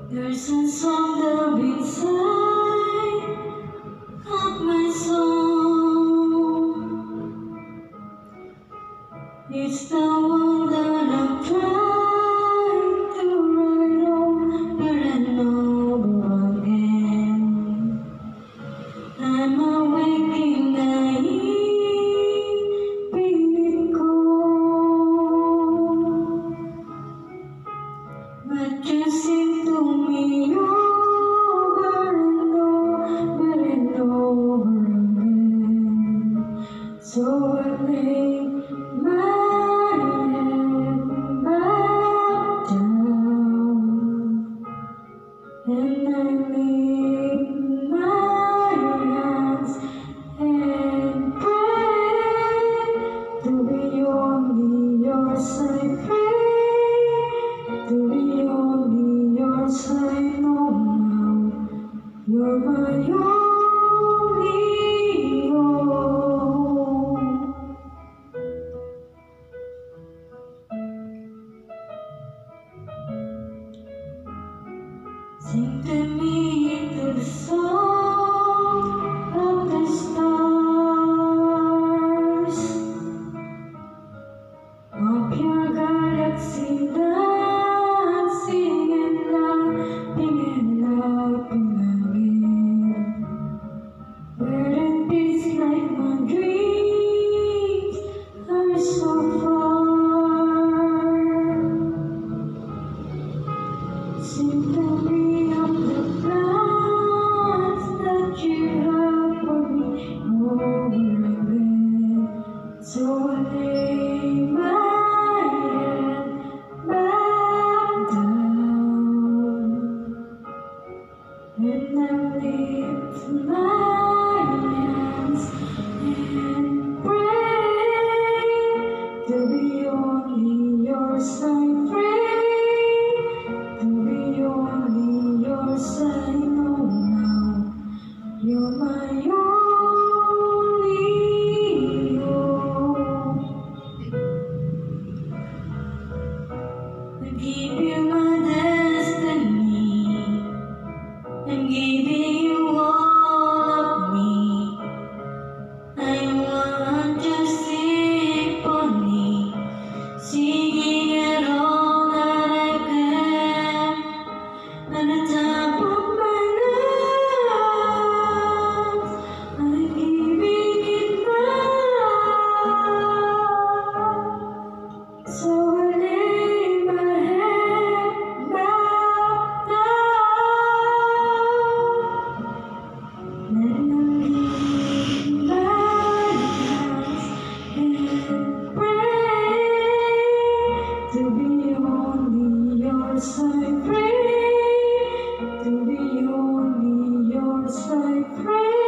There's a song deep inside of my soul. It's the one that I'm trying to write over and over again. I'm awake in the evening cold, but you sing to me over and over and over again. So I lay my head back down and I lift my hands and pray to be only yours I pray, to be only yours I know now. You're my only hope. Sing to me into the song of the stars of your galaxy, dancing and laughing again. Where it feels like my dreams are so far. Sing to me of the plans that you have for me over again. So I lay my head back down and I lift my hands and pray to be only yours I pray, to be only yours I know now. You're my only hope. I give you my destiny. I'm giving you all of me. I want your symphony, singing it all that I can. At the top of my lungs, I'm giving it back. So I lay my head back down and I lift my hands and pray to be only yours I pray, to be only yours I pray.